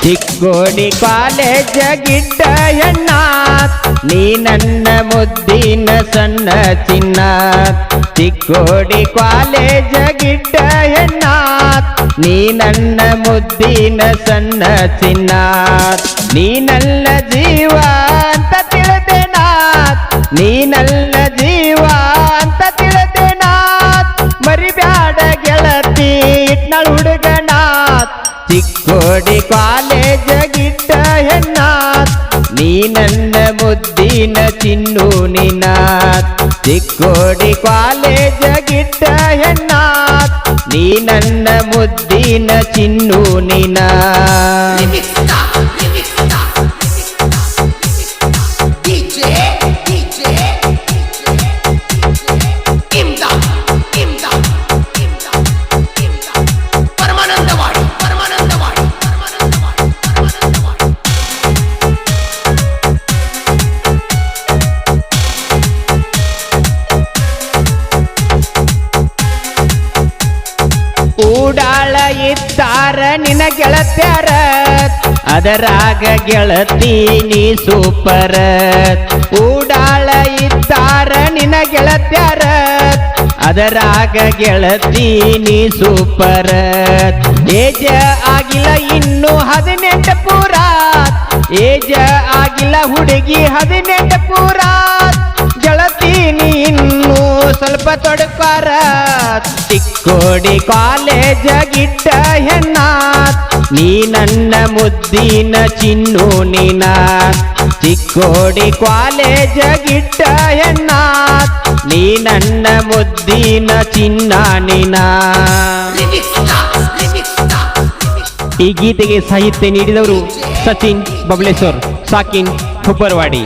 Chikkodi college ಗಿಡ್ಡ ಹೆಣ್ಣ ನೀ ನನ್ನ ಮುದ್ದಿನ ಸಣ್ಣ ಚಿನ್ನ ಚಿಕ್ಕೋಡಿ ಕಾಲೇಜ ಗಿಡ್ಡ ಹೆಣ್ಣ ನೀ ನನ್ನ ಮುದ್ದಿನ ಸಣ್ಣ ಚಿನ್ನ ನೀ ನನ್ನ ಜೀವ ಅಂತ ತಿಳಿದೆನ ನೀ ನನ್ನ ಜೀವ ಅಂತ ತಿಳಿದೆನ ಮರಿಬ್ಯಾಡ ಗೆಳತಿ ಇಟ್ನಾಳ್ ಹುಡುಗನ ಚಿಕ್ಕೋಡಿ ಕಾಲೇಜ ಗಿಡ್ಡ ಹೆಣ್ಣ ನೀ ನನ್ನ ಮುದ್ದಿನ ಚಿನ್ನು ನಿನ್ನ ಚಿಕ್ಕೋಡಿ ಕಾಲೇಜ ಗಿಡ್ಡ ಹೆಣ್ಣ ನೀ ನನ್ನ ಮುದ್ದಿನ ಚಿನ್ನು ನಿನ್ನ ಊಡಾಳ ಇದ್ದಾರ ನಿನ ಗೆಳತ್ಯಾರ ಅದರಾಗ ಗೆಳತಿ ನೀ ಸೂಪರ ಊಡಾಳ ಇದ್ದಾರ ನಿನ ಗೆಳತ್ಯಾರ ಅದರಾಗ ಗೆಳತಿ ನೀ ಸೂಪರ ಏಜ ಆಗಿಲ್ಲ ಇನ್ನು 18 ಪೂರ ಏಜ ಆಗಿಲ್ಲ ಹುಡುಗಿ 18 ಪೂರ ಗೆಳತಿ ನೀ ಇನ್ನು ಸ್ವಲ್ಪ ತೊಡಕಾರ ಚಿಕ್ಕೋಡಿ ಕಾಲೇಜ ಗಿಡ್ಡ ಹೆಣ್ಣ ನೀ ನನ್ನ ಮುದ್ದಿನ ಚಿನ್ನು ನಿನ ಚಿಕ್ಕೋಡಿ ಕಾಲೇಜ ಗಿಡ್ಡ ಹೆಣ್ಣ ನೀ ನನ್ನ ಮುದ್ದಿನ ಚಿನ್ನ ನಿನ ಈ ಗೀತೆಗೆ ಸಾಹಿತ್ಯ ನೀಡಿದವರು ಸಚಿನ್ ಬಬಲೇಶ್ವರ್ ಸಾಕಿನ್ ಹುಬ್ಬರವಾಡಿ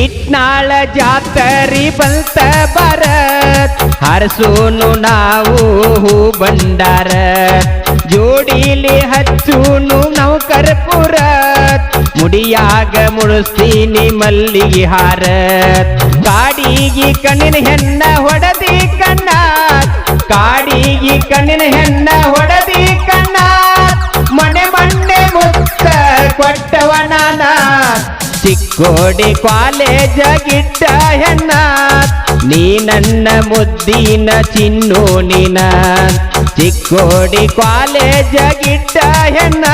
ಇಟ್ನಾಳ ಜಾತರಿ ಬಂತ ಬರತ್ ಹರಸೂನು ನಾವು ಹೂ ಬಂಡಾರ ಜೋಡಿಲಿ ಹಚ್ಚೂನು ನಾವು ಕರ್ಪೂರ ಮುಡಿಯಾಗ ಮುಡಿಸ್ತೀನಿ ಮಲ್ಲಿಗೆ ಹಾರ ಕಾಡಿಗಿ ಕಣ್ಣಿನ ಹೆಣ್ಣ ಹೊಡದಿ ಕಣ್ಣ ಕಾಡಿಗಿ ಕಣ್ಣಿನ ಹೆಣ್ಣ ಹೊಡದಿ ಕಣ್ಣ ಮನೆ ಮಣ್ಣೆ ಮುತ್ತ ಕೊಟ್ಟವನಾನ ಚಿಕ್ಕೋಡಿ ಕಾಲೇಜ ಗಿಡ್ಡ ಹೆಣ್ಣ ನೀ ನನ್ನ ಮುದ್ದಿನ ಚಿನ್ನು ನಿನ ಚಿಕ್ಕೋಡಿ ಕಾಲೇಜ ಗಿಡ್ಡ ಹೆಣ್ಣ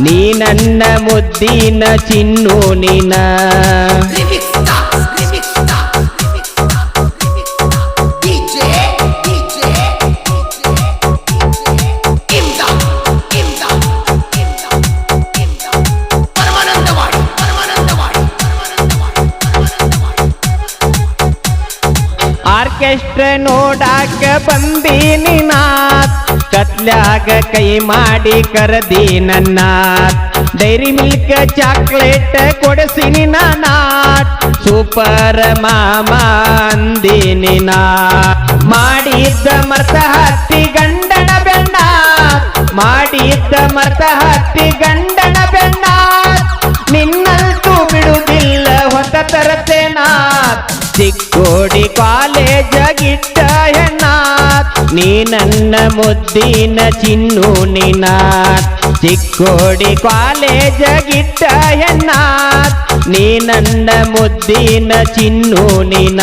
ನೀ ನನ್ನ ಮುದ್ದಿನ ಚಿನ್ನು ನಿನ ಆರ್ಕೆಸ್ಟ್ರಾ ನೋಡಾಕ ಬಂದೀನಿ ನಾತ್ ಕತ್ಲ್ಯಾಗ ಕೈ ಮಾಡಿ ಕರದಿ ನನ್ನ ಡೈರಿ ಮಿಲ್ಕ್ ಚಾಕ್ಲೇಟ್ ಕೊಡಿಸಿನಿ ನಾಟ್ ಸೂಪರ್ ಮಾಮ ಅಂದಿನಿ ನಾ ಮಾಡಿದ್ದ ಮರ್ತ ಹತ್ತಿ ಗಂಡನ ಬೆಣ್ಣ ಮಾಡಿದ್ದ ಮರ್ತ ಹತ್ತಿ ಗಂಡನ ಬೆಣ್ಣ ನಿನ್ನಲ್ತೂ ಬಿಡುವುದಿಲ್ಲ ಹೊಸ ತರತೇನಾ ಚಿಕ್ಕೋಡಿ ಕಾಲೇಜ ಗಿಡ್ಡ ಹೆಣ್ಣ ನೀ ನನ್ನ ಮುದ್ದಿನ ಚಿನ್ನು ನಿನ ಚಿಕ್ಕೋಡಿ ಕಾಲೇಜ ಗಿಡ್ಡ ಹೆಣ್ಣ ನೀ ನನ್ನ ಮುದ್ದಿನ ಚಿನ್ನು ನಿನ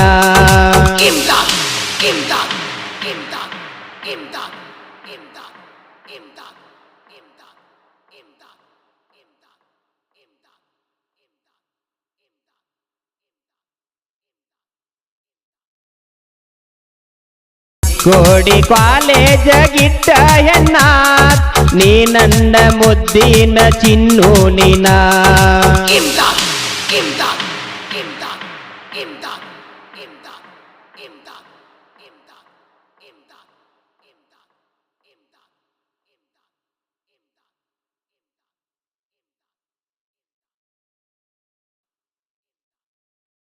ಕೋಡಿ ಕಾಲೇಜ ಗಿಡ್ಡ ಹೆಣ್ಣ ನೀ ನನ್ನ ಮುದ್ದಿನ ಚಿನ್ನು ನಿನ